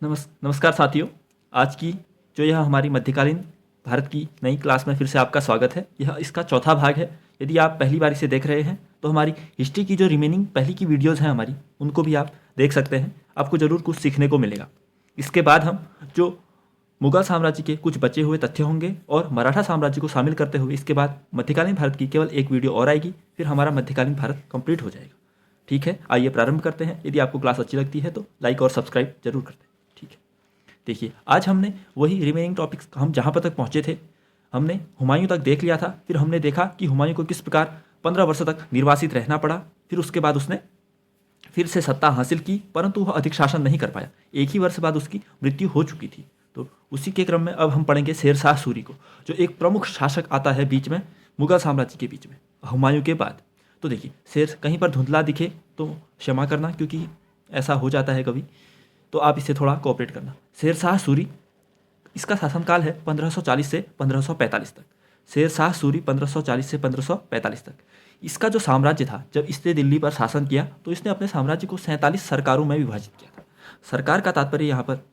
नमस्कार साथियों। आज की जो यह हमारी मध्यकालीन भारत की नई क्लास में फिर से आपका स्वागत है। यह इसका चौथा भाग है। यदि आप पहली बार इसे देख रहे हैं तो हमारी हिस्ट्री की जो रिमेनिंग पहली की वीडियोज़ हैं हमारी, उनको भी आप देख सकते हैं। आपको ज़रूर कुछ सीखने को मिलेगा। इसके बाद हम जो मुगल साम्राज्य के कुछ बचे हुए तथ्य होंगे और मराठा साम्राज्य को शामिल करते हुए इसके बाद मध्यकालीन भारत की केवल एक वीडियो और आएगी। फिर हमारा मध्यकालीन भारत कंप्लीट हो जाएगा। ठीक है, आइए प्रारंभ करते हैं। यदि आपको क्लास अच्छी लगती है तो लाइक और सब्सक्राइब जरूर करते हैं। ठीक है, देखिए आज हमने वही रिमेनिंग टॉपिक्स हम जहाँ पर तक पहुँचे थे, हमने हुमायूं तक देख लिया था। फिर हमने देखा कि हुमायूं को किस प्रकार 15 वर्षों तक निर्वासित रहना पड़ा। फिर उसके बाद उसने फिर से सत्ता हासिल की, परंतु वह अधिक शासन नहीं कर पाया। एक ही वर्ष बाद उसकी मृत्यु हो चुकी थी। तो उसी के क्रम में अब हम पढ़ेंगे शेर शाह सूरी को, जो एक प्रमुख शासक आता है बीच में, मुगल साम्राज्य के बीच में, हुमायूं के बाद। तो देखिए, शेर कहीं पर धुंधला दिखे तो क्षमा करना, क्योंकि ऐसा हो जाता है कभी, तो आप इसे थोड़ा कोऑपरेट करना। शेर शाह सूरी, इसका शासनकाल है 1540 से 1545 तक। शेर शाह सूरी 1540 से 1545 तक। इसका जो साम्राज्य था, जब इसने दिल्ली पर शासन किया तो इसने अपने साम्राज्य को 47 सरकारों में विभाजित किया था। सरकार का तात्पर्य यहाँ पर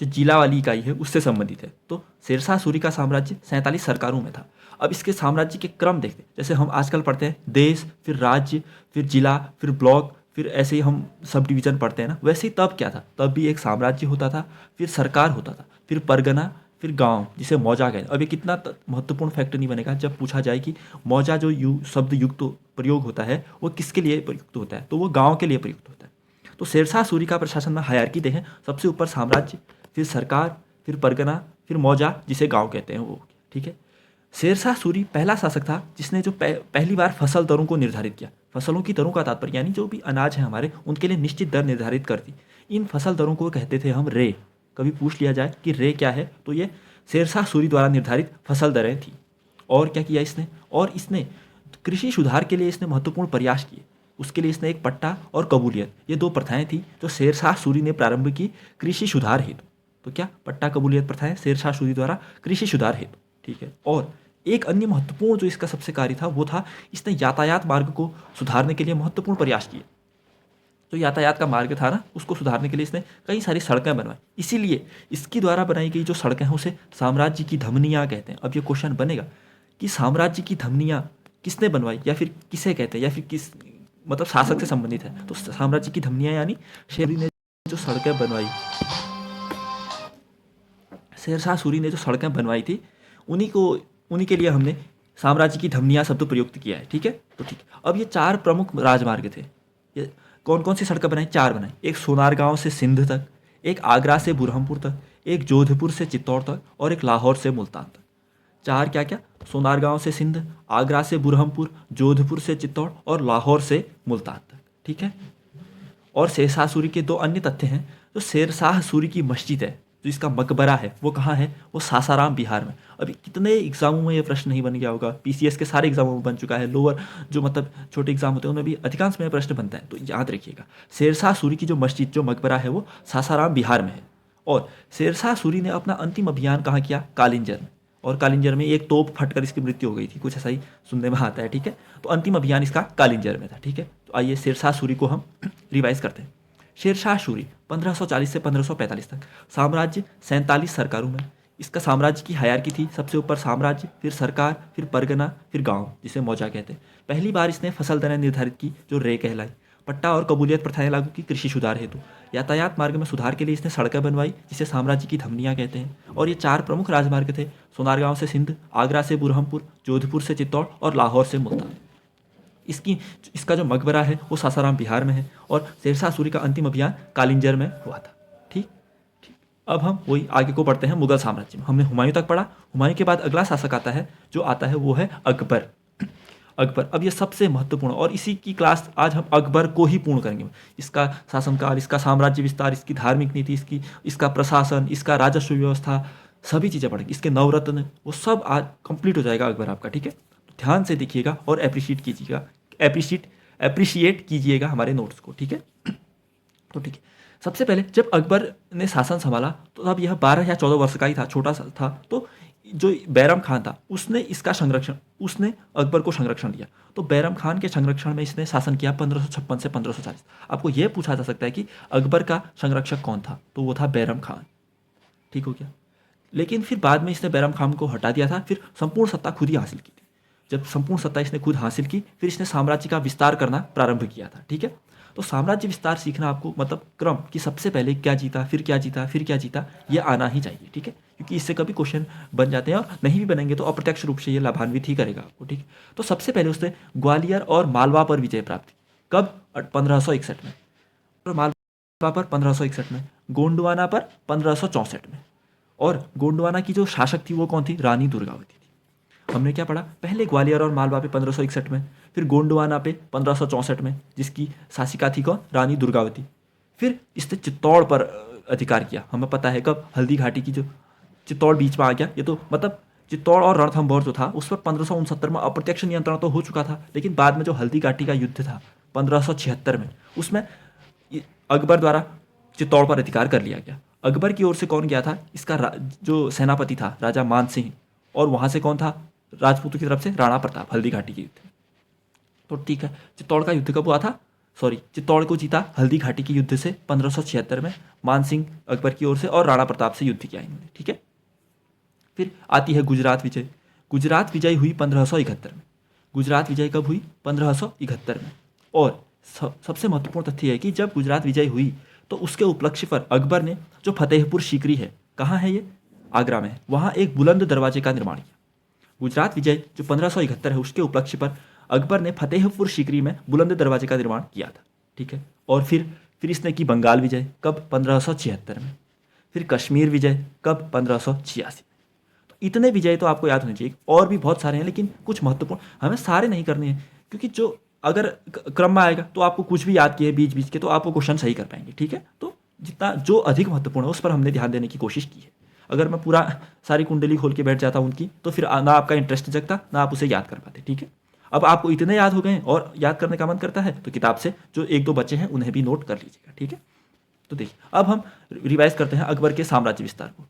जो जिला वाली इकाई है उससे संबंधित है। तो शेर शाह सूरी का साम्राज्य 47 सरकारों में था। अब इसके साम्राज्य के क्रम देखते हैं। जैसे हम आजकल पढ़ते हैं देश, फिर राज्य, फिर जिला, फिर ब्लॉक, फिर ऐसे ही हम सब डिवीजन पढ़ते हैं ना, वैसे ही तब क्या था, तब भी एक साम्राज्य होता था, फिर सरकार होता था, फिर परगना, फिर गांव, जिसे मौजा कहते हैं। अब ये कितना महत्वपूर्ण फैक्ट नहीं बनेगा जब पूछा जाए कि मौजा जो शब्द युक्त प्रयोग होता है वो किसके लिए प्रयुक्त होता है, तो वो गाँव के लिए प्रयुक्त होता है। तो शेरशाह सूरी का प्रशासन में हायरार्की देखें, सबसे ऊपर साम्राज्य, फिर सरकार, फिर परगना, फिर मौजा जिसे गांव कहते हैं वो। ठीक है, शेरशाह सूरी पहला शासक था जिसने जो पहली बार फसल दरों को निर्धारित किया। फसलों की दरों का तात्पर्य यानी जो भी अनाज है हमारे, उनके लिए निश्चित दर निर्धारित कर दी। इन फसल दरों को कहते थे हम रे। कभी पूछ लिया जाए कि रे क्या है, तो ये शेरशाह सूरी द्वारा निर्धारित फसल दरें थी। और क्या किया इसने, और इसने कृषि सुधार के लिए इसने महत्वपूर्ण प्रयास किए। उसके लिए इसने एक पट्टा और कबूलियत, ये दो प्रथाएं थी जो शेरशाह सूरी ने प्रारंभ की कृषि सुधार हेतु। तो क्या पट्टा कबूलियत प्रथाएं शेरशाह सूरी द्वारा कृषि सुधार हेतु। ठीक है, और एक अन्य महत्वपूर्ण जो इसका सबसे कार्य था वो था इसने यातायात मार्ग को सुधारने के लिए महत्वपूर्ण प्रयास किए। जो यातायात का मार्ग था ना, उसको सुधारने के लिए इसने कई सारी सड़कें बनवाई। इसीलिए इसकी द्वारा बनाई गई जो सड़कें हैं उसे साम्राज्य की धमनियाँ कहते हैं। अब ये क्वेश्चन बनेगा कि साम्राज्य की धमनियाँ किसने बनवाई, या फिर किसे कहते हैं, या फिर किस मतलब शासक से संबंधित है। तो साम्राज्य की धमनियाँ यानी शेरशाह ने जो सड़कें बनवाई, शेरशाह सूरी ने जो सड़कें बनवाई थी, उन्हीं के लिए हमने साम्राज्य की धमनियाँ शब्द प्रयुक्त किया है। ठीक है, तो ठीक, अब ये चार प्रमुख राजमार्ग थे। ये कौन कौन सी सड़कें बनाई, चार बनाई। एक सोनारगांव से सिंध तक, एक आगरा से बुरहानपुर तक, एक जोधपुर से चित्तौड़ तक, और एक लाहौर से मुल्तान तक। चार क्या क्या, सोनारगांव से सिंध, आगरा से बुरहानपुर, जोधपुर से चित्तौड़ और लाहौर से मुल्तान तक। ठीक है, और शेरशाह सूरी के दो अन्य तथ्य हैं। जो शेरशाह सूरी की मस्जिद है, जो इसका मकबरा है, वो कहाँ है, वो सासाराम बिहार में। अभी कितने एग्जामों में ये प्रश्न नहीं बन गया होगा, पीसीएस के सारे एग्जामों में बन चुका है। लोअर जो मतलब छोटे एग्जाम होते हैं उनमें भी अधिकांश में प्रश्न बनता है। तो याद रखिएगा, शेरशाह सूरी की जो मस्जिद, जो मकबरा है, वो सासाराम बिहार में है। और शेरशाह सूरी ने अपना अंतिम अभियान कहाँ किया, कालिंजर में। और कालिंजर में एक तोप फटकर इसकी मृत्यु हो गई थी, कुछ ऐसा ही सुनने में आता है। ठीक है, तो अंतिम अभियान इसका कालिंजर में था। ठीक है, तो आइए शेरशाह सूरी को हम रिवाइज करते हैं। शेरशाह सूरी 1540 से 1545 तक। साम्राज्य 47 सरकारों में। इसका साम्राज्य की हायरार्की थी, सबसे ऊपर साम्राज्य, फिर सरकार, फिर परगना, फिर गांव जिसे मौजा कहते हैं। पहली बार इसने फसल दरें निर्धारित की जो रे कहलाई। पट्टा और कबूलियत प्रथाएं लागू की कृषि सुधार हेतु। यातायात मार्ग में सुधार के लिए इसने सड़कें बनवाई जिसे साम्राज्य की धमनियाँ कहते हैं। और ये चार प्रमुख राजमार्ग थे, सोनारगांव से सिंध, आगरा से बुरहानपुर, जोधपुर से चित्तौड़ और लाहौर से मुल्तान। इसका जो मकबरा है वो सासाराम बिहार में है। और शेरशाह सूरी का अंतिम अभियान कालिंजर में हुआ था। ठीक ठीक, अब हम वही आगे को बढ़ते हैं मुगल साम्राज्य में। हमने हुमायूं तक पढ़ा। हुमायूं के बाद अगला शासक आता है, जो आता है वो है अकबर। अकबर, अब ये सबसे महत्वपूर्ण, और इसी की क्लास आज हम अकबर को ही पूर्ण करेंगे। इसका शासनकाल, इसका साम्राज्य विस्तार, इसकी धार्मिक नीति, इसका प्रशासन, इसका राजस्व व्यवस्था, सभी चीज़ें पढ़ेंगे। इसके नवरत्न, वो सब आज कंप्लीट हो जाएगा अकबर आपका। ठीक है, तो ध्यान से देखिएगा और अप्रिशिएट कीजिएगा, अप्रिशिएट कीजिएगा हमारे नोट्स को। ठीक है, तो ठीक है, सबसे पहले जब अकबर ने शासन संभाला तो तब यह 12 या 14 वर्ष का ही था, छोटा सा था। तो जो बैरम खान था उसने उसने अकबर को संरक्षण दिया। तो बैरम खान के संरक्षण में इसने शासन किया 1556 से 1540। आपको यह पूछा जा सकता है कि अकबर का संरक्षक कौन था, तो वो था बैरम खान। ठीक हो गया। लेकिन फिर बाद में इसने बैरम खान को हटा दिया था, फिर संपूर्ण सत्ता खुद ही हासिल की थी। जब संपूर्ण सत्ता इसने खुद हासिल की, फिर इसने साम्राज्य का विस्तार करना प्रारंभ किया था। ठीक है। तो साम्राज्य विस्तार सीखना आपको मतलब क्रम कि सबसे पहले क्या जीता, फिर क्या जीता, फिर क्या जीता, ये आना ही चाहिए। ठीक है, क्योंकि इससे कभी क्वेश्चन बन जाते हैं, और नहीं भी बनेंगे तो अप्रत्यक्ष रूप से ये लाभान्वित ही करेगा आपको। ठीक है। तो सबसे पहले उसने ग्वालियर और मालवा पर विजय प्राप्त की। कब? 1561 में। और मालवा पर 1561 में, गोंडवाना पर 1564 में। और गोंडवाना की जो शासक थी वो कौन थी? रानी दुर्गावती थी। हमने क्या पढ़ा? पहले ग्वालियर और मालवा पे 1561 में, फिर गोंडवाना पे 1564 में, जिसकी शासिका थी कौन? रानी दुर्गावती। फिर इसने चित्तौड़ पर अधिकार किया। हमें पता है कब? हल्दी घाटी की जो चित्तौड़ बीच में आ गया। ये तो मतलब चित्तौड़ और रणथंभौर जो था उस पर 1569 में अप्रत्यक्ष नियंत्रण तो हो चुका था, लेकिन बाद में जो हल्दी घाटी का युद्ध था 1576 में, उसमें अकबर द्वारा चित्तौड़ पर अधिकार कर लिया गया। अकबर की ओर से कौन गया था? इसका जो सेनापति था राजा मान सिंह, और वहां से कौन था राजपूतों की तरफ से? राणा प्रताप, हल्दी घाटी के युद्ध। तो ठीक है, चित्तौड़ का युद्ध कब हुआ था? चित्तौड़ को जीता हल्दी घाटी के युद्ध से 1576 में, मान सिंह अकबर की ओर से, और राणा प्रताप से युद्ध किया इन्होंने। ठीक है। फिर आती है गुजरात विजय। गुजरात विजय हुई 1571 में। गुजरात विजय कब हुई? 1571 में। और सबसे महत्वपूर्ण तथ्य है कि जब गुजरात विजय हुई तो उसके उपलक्ष्य पर अकबर ने जो फतेहपुर सीकरी है, कहाँ है ये? आगरा में है, वहाँ एक बुलंद दरवाजे का निर्माण किया। गुजरात विजय जो 1571 है उसके उपलक्ष्य पर अकबर ने फतेहपुर सीकरी में बुलंद दरवाजे का निर्माण किया था। ठीक है। और फिर इसने की बंगाल विजय। कब? 1576 में। फिर कश्मीर विजय कब? 1586। तो इतने विजय तो आपको याद होने चाहिए। और भी बहुत सारे हैं, लेकिन कुछ महत्वपूर्ण हमें सारे नहीं करने हैं, क्योंकि जो अगर क्रम में आएगा तो आपको कुछ भी याद किए बीच बीच के तो आपको क्वेश्चन सही कर पाएंगे। ठीक है। तो जितना जो अधिक महत्वपूर्ण है उस पर हमने ध्यान देने की कोशिश की है। अगर मैं पूरा सारी कुंडली खोल के बैठ जाता हूँ उनकी, तो फिर ना आपका इंटरेस्ट जगता, ना आप उसे याद कर पाते। ठीक है। अब आपको इतने याद हो गए और याद करने का मन करता है तो किताब से जो एक दो बच्चे हैं उन्हें भी नोट कर लीजिएगा। ठीक है। तो देखिए, अब हम रिवाइज करते हैं अकबर के साम्राज्य विस्तार को।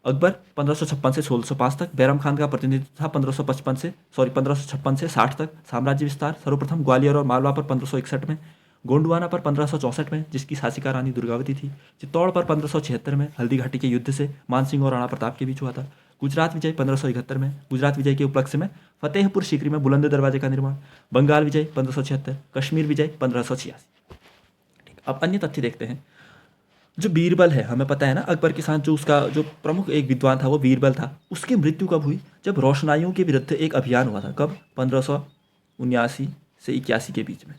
अकबर 1556 से 1605 तक, बैरम खान का प्रतिनिधित्व था 1556 से 60 तक। साम्राज्य विस्तार सर्वप्रथम ग्वालियर और मालवा पर 1561 में, गोंडवाना पर 1564 में जिसकी शासिका रानी दुर्गावती थी, चित्तौड़ पर 1576 में हल्दी घाटी के युद्ध से मान सिंह और राणा प्रताप के बीच हुआ था, गुजरात विजय 1571 में, गुजरात विजय के उपलक्ष्य में फतेहपुर सीकरी में बुलंद दरवाजे का निर्माण, बंगाल विजय 1576, कश्मीर विजय 1586। अब अन्य तथ्य देखते हैं। जो बीरबल है, हमें पता है ना अकबर के साथ जो उसका जो प्रमुख एक विद्वान था वो बीरबल था। उसकी मृत्यु कब हुई? जब रोशनाइयों के विरुद्ध एक अभियान हुआ था। कब? 1579 से 81 के बीच में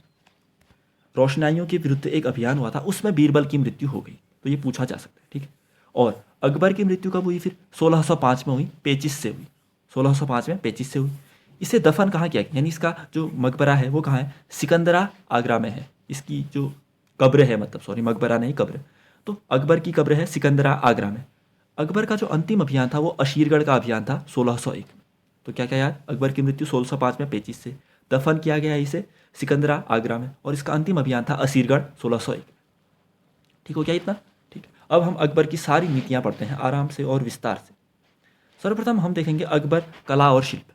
रोशनाइयों के विरुद्ध एक अभियान हुआ था, उसमें बीरबल की मृत्यु हो गई। तो ये पूछा जा सकता है। ठीक है। और अकबर की मृत्यु कब हुई? फिर 1605 में हुई, पेचिस से हुई। 1605 में पेचिस से हुई। इसे दफन कहाँ किया गया? यानी इसका जो मकबरा है वो कहाँ है? सिकंदरा आगरा में है। इसकी जो कब्र है, मतलब मकबरा नहीं, कब्र। तो अकबर की कब्र है सिकंदरा आगरा में। अकबर का जो अंतिम अभियान था वो अशीरगढ़ का अभियान था 1601 में। तो क्या क्या याद? अकबर की मृत्यु 1605 में पेचिस से, दफन किया गया इसे सिकंदरा आगरा में, और इसका अंतिम अभियान था असीरगढ़ 1601। ठीक हो गया इतना? ठीक। अब हम अकबर की सारी नीतियां पढ़ते हैं आराम से और विस्तार से। सर्वप्रथम हम देखेंगे अकबर कला और शिल्प।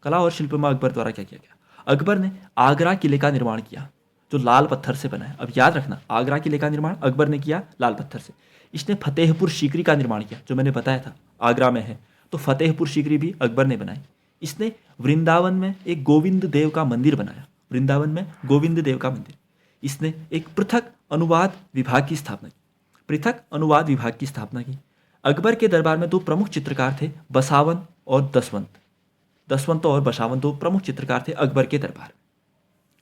कला और शिल्प में अकबर द्वारा क्या किया गया? अकबर ने आगरा किले का निर्माण किया जो लाल पत्थर से बना है। अब याद रखना, आगरा किले का निर्माण अकबर ने किया लाल पत्थर से। इसने फतेहपुर सीकरी का निर्माण किया जो मैंने बताया था आगरा में है, तो फतेहपुर सीकरी भी अकबर ने बनाई। इसने वृंदावन में एक गोविंद देव का मंदिर बनाया। वृंदावन में गोविंद देव का मंदिर। इसने एक पृथक अनुवाद विभाग की स्थापना की। पृथक अनुवाद विभाग की स्थापना की। अकबर के दरबार में दो प्रमुख चित्रकार थे, बसावन और दसवंत। दसवंत और बसावन दो प्रमुख चित्रकार थे अकबर के दरबार में।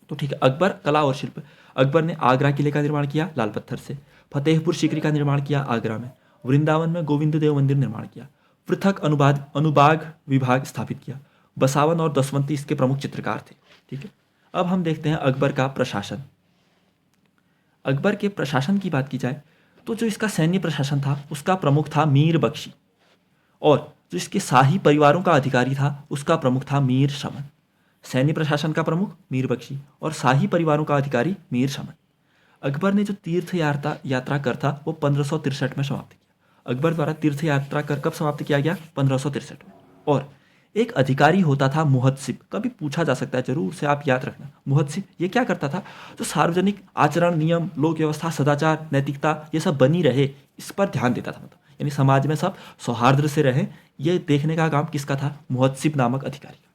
तो ठीक है, अकबर कला और शिल्प। अकबर ने आगरा किले का निर्माण किया लाल पत्थर से, फतेहपुर सीकरी का निर्माण किया आगरा में, वृंदावन में गोविंद देव मंदिर निर्माण किया, पृथक अनुभाग विभाग स्थापित किया। बसावन और दसवंती इसके प्रमुख चित्रकार थे। ठीक है। अब हम देखते हैं अकबर का प्रशासन। अकबर के प्रशासन की बात की जाए तो जो इसका सैन्य प्रशासन था उसका प्रमुख था मीर बख्शी, और जो इसके शाही परिवारों का अधिकारी था उसका प्रमुख था मीर शमन। सैन्य प्रशासन का प्रमुख मीर बख्शी और शाही परिवारों का अधिकारी मीर शमन। अकबर ने जो तीर्थ यात्रा कर था वो 1563 में समाप्त किया। अकबर द्वारा तीर्थ यात्रा कर कब समाप्त किया गया? 1563 में। और एक अधिकारी होता था मुहत्सिब, कभी पूछा जा सकता है, जरूर से आप याद रखना। मुहत्सिब ये क्या करता था, जो सार्वजनिक आचरण, नियम, लोक व्यवस्था, सदाचार, नैतिकता ये सब बनी रहे, इस पर ध्यान देता था। मतलब यानी समाज में सब सौहार्द से रहे, ये देखने का काम किसका था, मुहत्सिब नामक अधिकारी का।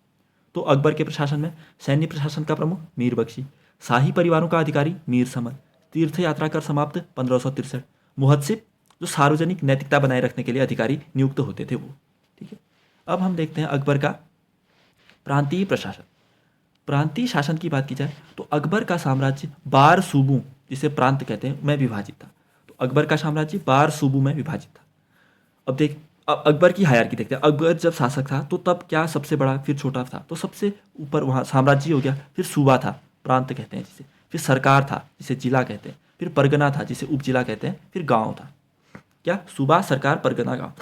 तो अकबर के प्रशासन में सैन्य प्रशासन का प्रमुख मीर बख्शी, शाही परिवारों का अधिकारी मीर समन, तीर्थ यात्रा कर समाप्त 1563। मुहत्सिब जो सार्वजनिक नैतिकता बनाए रखने के लिए अधिकारी नियुक्त होते थे वो। ठीक है, अब हम देखते हैं अकबर का प्रांतीय प्रशासन। प्रांतीय शासन की बात की जाए तो अकबर का साम्राज्य 12 सूबों, जिसे प्रांत कहते हैं, में विभाजित था। तो अकबर का साम्राज्य 12 सूबों में विभाजित था। अब अकबर की हायरार्की देखते हैं। अकबर जब शासक था तो तब क्या सबसे बड़ा, फिर छोटा था, तो सबसे ऊपर वहाँ साम्राज्य हो गया, फिर सूबा था, प्रांत कहते हैं जिसे, फिर सरकार था जिसे जिला कहते हैं, फिर परगना था जिसे उपजिला कहते हैं, फिर गांव था। क्या, सूबा, सरकार, परगना, गांव।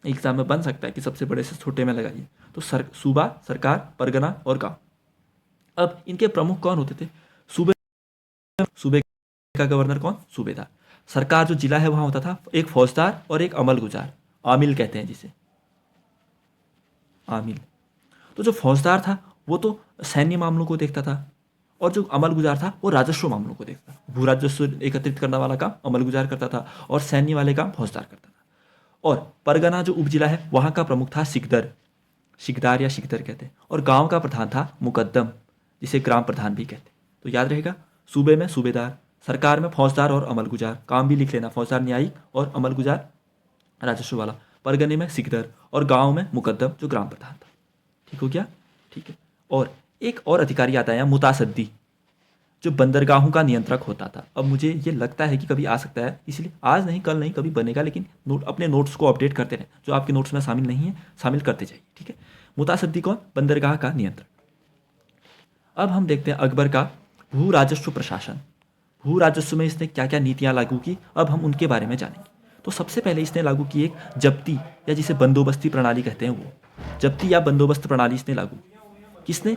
एग्जाम में बन सकता है कि सबसे बड़े से छोटे में लगाइए। तो सूबा, सरकार, परगना और गांव। अब इनके प्रमुख कौन होते थे, सूबे सूबे का गवर्नर कौन, सूबेदार। सरकार जो जिला है वहां होता था एक फौजदार और एक अमल गुजार, आमिल कहते हैं जिसे, आमिल। तो जो फौजदार था वो तो सैन्य मामलों को देखता था, और जो अमल गुजार था वो राजस्व मामलों को देखता था। भू राजस्व एकत्रित करने वाला काम अमल गुजार करता था और सैन्य वाले काम फौजदार करता था। और परगना जो उपजिला है वहां का प्रमुख था सिकदर, शिकदार या शिकदर कहते हैं, और गांव का प्रधान था मुकद्दम, जिसे ग्राम प्रधान भी कहते हैं। तो याद रहेगा, सूबे में सूबेदार, सरकार में फौजदार और अमल गुजार, काम भी लिख लेना, फौजदार न्यायिक और अमल गुजार राजस्व वाला, परगने में सिकदर, और गांव में मुकद्दम जो ग्राम प्रधान था। ठीक हो गया, ठीक है। और एक और अधिकारी आता है मुतासद्दी, जो बंदरगाहों का नियंत्रक होता था। अब मुझे ये लगता है कि कभी आ सकता है, इसलिए आज नहीं कल नहीं कभी बनेगा, लेकिन अपने नोट्स को अपडेट करते रहें, जो आपके नोट्स में शामिल नहीं है शामिल करते जाइए। ठीक है, मुतासद्दी कौन, बंदरगाह का नियंत्रक। अब हम देखते हैं अकबर का भू राजस्व प्रशासन। भू राजस्व में इसने क्या क्या नीतियां लागू की, अब हम उनके बारे में जानेंगे। तो सबसे पहले इसने लागू की एक जब्ती, या जिसे बंदोबस्ती प्रणाली कहते हैं, वो जब्ती या बंदोबस्त प्रणाली इसने लागू की। किसने,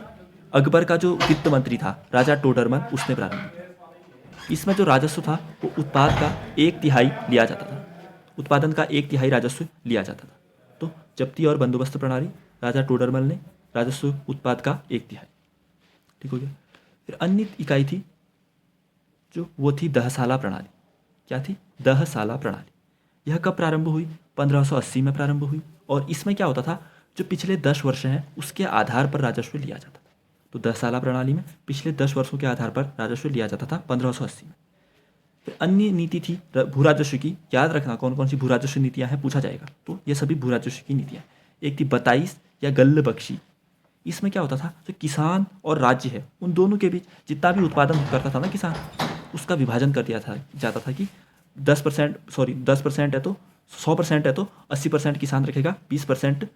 अकबर का जो वित्त मंत्री था राजा टोडरमल, उसने प्रारंभ किया। इसमें जो राजस्व था वो उत्पाद का 1/3 लिया जाता था, उत्पादन का 1/3 राजस्व लिया जाता था। तो जब्ती और बंदोबस्त प्रणाली, राजा टोडरमल ने राजस्व उत्पाद का 1/3। ठीक हो गया। फिर अन्य इकाई थी जो वो थी दहसाला प्रणाली। क्या थी, दहसाला प्रणाली। यह कब प्रारंभ हुई, 1580 में प्रारंभ हुई। और इसमें क्या होता था, जो पिछले 10 वर्ष हैं उसके आधार पर राजस्व लिया जाता था। तो 10 साला प्रणाली में पिछले 10 वर्षों के आधार पर राजस्व लिया जाता था 1580 में। फिर अन्य नीति थी भू राजस्व की। याद रखना कौन कौन सी भू राजस्व नीतियां हैं, पूछा जाएगा। तो ये सभी भू राजस्व की नीतियां। एक थी 22 या गल्ल बख्शी। इसमें क्या होता था, जो किसान और राज्य है उन दोनों के बीच जितना भी उत्पादन करता था ना किसान, उसका विभाजन कर दिया जाता था कि 10% है तो 100% है तो 80% किसान रखेगा, 20%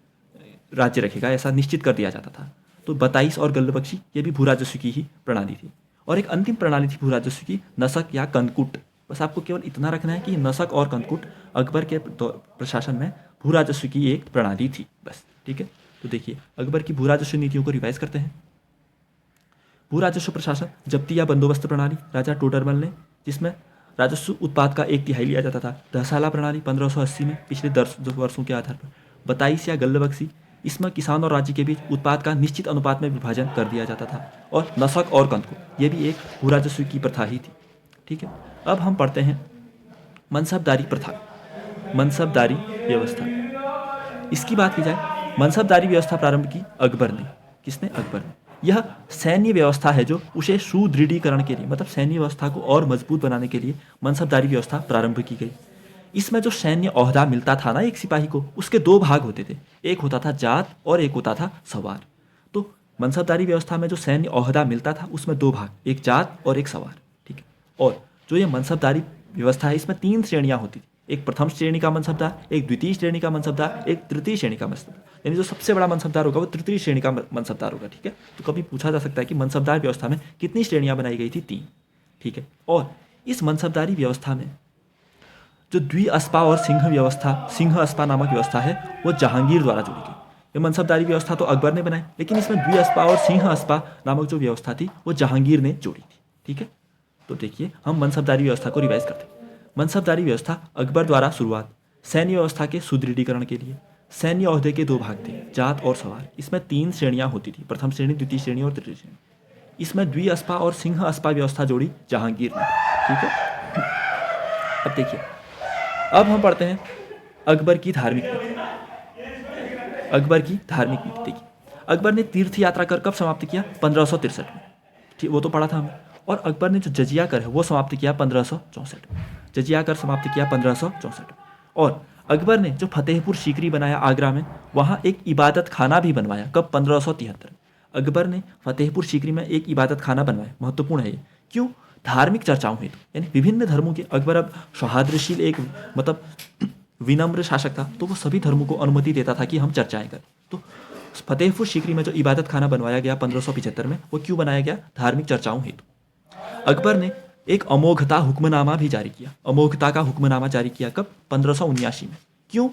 राज्य रखेगा, ऐसा निश्चित कर दिया जाता था। तो 22 और गल्लबख्शी ये भी भू राजस्व की ही प्रणाली थी। और एक अंतिम प्रणाली थी भू राजस्व की, नसक या कंदकुट। बस आपको केवल इतना रखना है कि नसक और कंदकुट अकबर के प्रशासन में भू राजस्व की एक प्रणाली थी, बस। ठीक है, तो देखिए अकबर की भू राजस्व नीतियों को रिवाइज करते हैं। भू राजस्व प्रशासन, जब्ती या बंदोबस्त प्रणाली राजा टोडरमल ने, जिसमें राजस्व उत्पाद का 1/3 लिया जाता था। दहसाला प्रणाली 1580 में पिछले 10 वर्षों के आधार पर। 22 या गल्लबख्शी, इसमें किसान और राज्य के बीच उत्पाद का निश्चित अनुपात में विभाजन कर दिया जाता था। और नसक और कंदकुट, ये भी एक भू राजस्व की प्रथा ही थी। ठीक है, अब हम पढ़ते हैं मनसबदारी प्रथा, मनसबदारी व्यवस्था। इसकी बात की जाए, मनसबदारी व्यवस्था प्रारंभ की अकबर ने। किसने, अकबर ने। यह सैन्य व्यवस्था है जो उसे सुदृढ़ीकरण के लिए, मतलब सैन्य व्यवस्था को और मजबूत बनाने के लिए मनसबदारी व्यवस्था प्रारंभ की गई। इसमें जो सैन्य ओहदा मिलता था ना एक सिपाही को, उसके 2 भाग होते थे, एक होता था जात और एक होता था सवार। तो मनसबदारी व्यवस्था में जो सैन्य ओहदा मिलता था उसमें 2 भाग, एक जात और एक सवार। ठीक है, और जो ये मनसबदारी व्यवस्था है इसमें 3 श्रेणियां होती थी। एक प्रथम श्रेणी का मनसबदार, एक द्वितीय श्रेणी का मनसबदार, एक तृतीय श्रेणी का मनसबदार। यानी जो सबसे बड़ा मनसबदार होगा वो तृतीय श्रेणी का मनसबदार होगा। ठीक है, तो कभी पूछा जा सकता है कि मनसबदार व्यवस्था में कितनी श्रेणियां बनाई गई थी, 3। ठीक है, और इस मनसबदारी व्यवस्था में जो द्विअस्पा और सिंह व्यवस्था, सिंह अस्पा नामक व्यवस्था है, वो जहांगीर द्वारा जोड़ी गई। ये मनसबदारी व्यवस्था तो अकबर ने बनाई, लेकिन इसमें द्विअस्पा और सिंह अस्पा नामक जो व्यवस्था थी वो जहांगीर ने जोड़ी थी। ठीक है, तो देखिए हम मनसबदारी व्यवस्था को रिवाइज करते हैं। मनसबदारी व्यवस्था अकबर द्वारा शुरुआत, सैन्य व्यवस्था के सुदृढ़ीकरण के लिए, सैन्य ओहदे के दो भाग थे, जात और सवार। इसमें 3 श्रेणियां होती थी, प्रथम श्रेणी, द्वितीय श्रेणी और तृतीय श्रेणी। इसमें द्विअस्पा और सिंह अस्पा व्यवस्था जोड़ी जहांगीर ने। ठीक है, अब देखिए, अब हम पढ़ते हैं अकबर की धार्मिक नीति। अकबर की धार्मिक नीति देखिए, अकबर ने तीर्थ यात्रा कर कब समाप्त किया? 1563 में। ठीक, वो तो पढ़ा था हमने। और अकबर ने जो जजिया कर है वो समाप्त किया 1564 में। जजिया कर समाप्त किया 1564 में। और अकबर ने जो फतेहपुर सीकरी बनाया आगरा में, वहाँ एक इबादत खाना भी बनवाया। कब? 1573 में। अकबर ने फतेहपुर सीकरी में एक इबादत खाना बनवाया। महत्वपूर्ण है ये। क्यों? धार्मिक चर्चाओं हेतु, यानी विभिन्न धर्मों के, अकबर अब सौहार्दशील एक मतलब विनम्र शासक था, तो वो सभी धर्मों को अनुमति देता था कि हम चर्चाएं करें। तो फतेहपुर सीकरी में जो इबादत खाना बनवाया गया 1575 में, वो क्यों बनाया गया? धार्मिक चर्चाओं हेतु। अकबर ने एक अमोघता हुक्मनामा भी जारी किया। अमोघता का हुक्मनामा जारी किया कब? 1579 में। क्यों?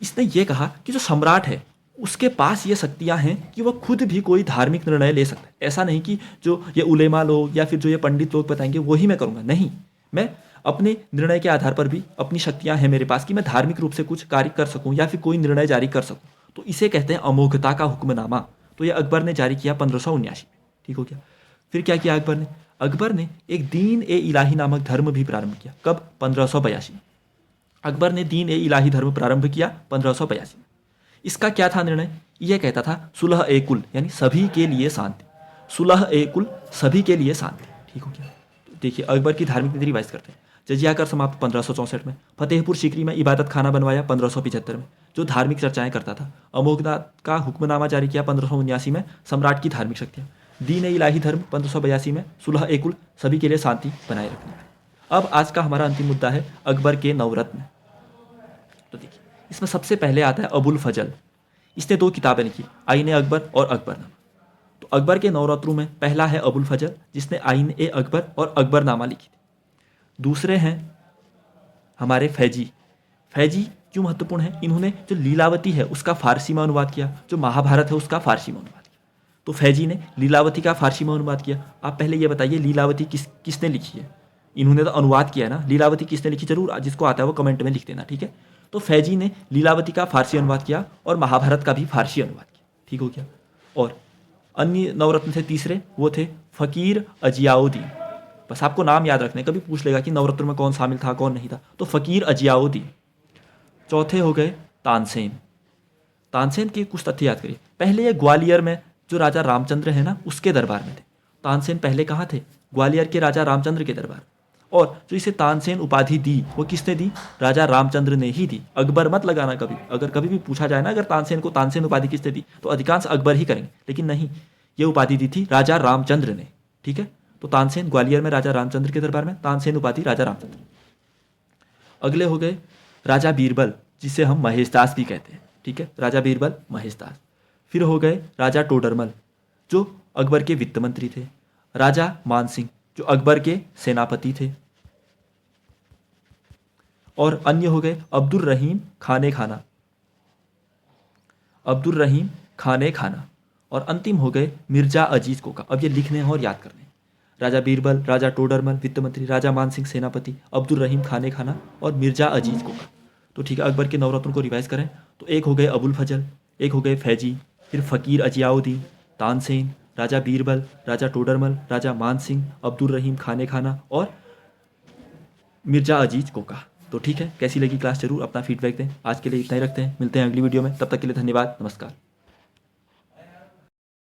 इसने ये कहा कि जो सम्राट है उसके पास ये शक्तियां हैं कि वह खुद भी कोई धार्मिक निर्णय ले सकता है। ऐसा नहीं कि जो ये उलेमा लोग या फिर जो ये पंडित लोग बताएंगे वही मैं करूँगा, नहीं, मैं अपने निर्णय के आधार पर भी अपनी शक्तियां हैं मेरे पास कि मैं धार्मिक रूप से कुछ कार्य कर सकूं या फिर कोई निर्णय जारी कर सकूं। तो इसे कहते हैं अमोघता का हुक्मनामा। तो ये अकबर ने जारी किया 1579 में। ठीक हो गया। फिर क्या किया अकबर ने? अकबर ने एक दीन ए इलाही नामक धर्म भी प्रारंभ किया। कब? 1582 में। अकबर ने दीन ए इलाही धर्म प्रारंभ किया 1582 में। इसका क्या था निर्णय? यह कहता था सुलह ए कुल, यानी सभी के लिए शांति। सुलह ए कुल, सभी के लिए शांति। ठीक हो गया। तो देखिए, अकबर की धार्मिक नीति रिवाइज करते हैं। जजिया कर समाप्त 1564 में। फतेहपुर सीकरी में इबादत खाना बनवाया 1575 में, जो धार्मिक चर्चाएं करता था। अमोघता का हुक्मनामा जारी किया 1579 में, सम्राट की धार्मिक शक्तियाँ। दीन ए इलाही धर्म 1582 में, सुलह ए कुल, सभी के लिए शांति बनाए रखना। अब आज का हमारा अंतिम मुद्दा है अकबर के नवरत्न। तो देखिए, इसमें सबसे पहले आता है अबुल फजल। इसने 2 किताबें लिखी, आईन ए अकबर और अकबरनामा। तो अकबर के नवरत्नों में पहला है अबुल फजल, जिसने आईन ए अकबर और अकबरनामा लिखी थी। दूसरे हैं हमारे फैजी। फैजी क्यों महत्वपूर्ण है? इन्होंने जो लीलावती है उसका फारसी में अनुवाद किया, जो महाभारत है उसका फारसी में अनुवाद किया। तो फैजी ने लीलावती का फारसी में अनुवाद किया। आप पहले ये बताइए, लीलावती किसने लिखी है? इन्होंने तो अनुवाद किया है ना। लीलावती किसने लिखी? जरूर जिसको आता है वो कमेंट में लिख देना। ठीक है। तो फैजी ने लीलावती का फारसी अनुवाद किया और महाभारत का भी फारसी अनुवाद किया। ठीक हो गया। और अन्य नवरत्न थे तीसरे, वो थे फ़कीर अजियाउद्दीन। बस आपको नाम याद रखने, कभी पूछ लेगा कि नवरत्न में कौन शामिल था कौन नहीं था, तो फ़कीर अजियाउद्दीन। चौथे हो गए तानसेन। तानसेन के कुछ तथ्य याद करिए। पहले ये ग्वालियर में जो राजा रामचंद्र है ना, उसके दरबार में थे। तानसेन पहले कहाँ थे? ग्वालियर के राजा रामचंद्र के दरबार। और जो इसे तानसेन उपाधि दी वो किसने दी? राजा रामचंद्र ने ही दी। अकबर मत लगाना कभी। अगर कभी भी पूछा जाए ना, अगर तानसेन को तानसेन उपाधि किसने दी, तो अधिकांश अकबर ही करेंगे, लेकिन नहीं, ये उपाधि दी थी राजा रामचंद्र ने। ठीक है। तो तानसेन ग्वालियर में राजा रामचंद्र के दरबार में, तानसेन उपाधि राजा रामचंद्र। अगले हो गए राजा बीरबल, जिसे हम महेशदास भी कहते हैं। ठीक है, राजा बीरबल, महेशदास। फिर हो गए राजा टोडरमल, जो अकबर के वित्त मंत्री थे। राजा मानसिंह, जो अकबर के सेनापति थे। और अन्य हो गए अब्दुल रहीम खाने खाना, अब्दुल रहीम खाने खाना। और अंतिम हो गए मिर्जा अजीज कोका। अब ये लिखने हैं और याद करने हैं। राजा बीरबल, राजा टोडरमल वित्त मंत्री, राजा मानसिंह सेनापति, अब्दुल रहीम खाने खाना और मिर्जा अजीज कोका। तो ठीक है, अकबर के नवरत्नों को रिवाइज करें तो एक हो गए अबुल फजल, एक हो गए फैजी, फिर फ़कीर अजियाउद्दीन, तानसेन, राजा बीरबल, राजा टोडरमल, राजा मानसिंह, अब्दुल रहीम खाने खाना और मिर्जा अजीज कोका। तो ठीक है, कैसी लगी क्लास? जरूर अपना फीडबैक दें। आज के लिए इतना ही रखते हैं, मिलते हैं अगली वीडियो में। तब तक के लिए धन्यवाद, नमस्कार।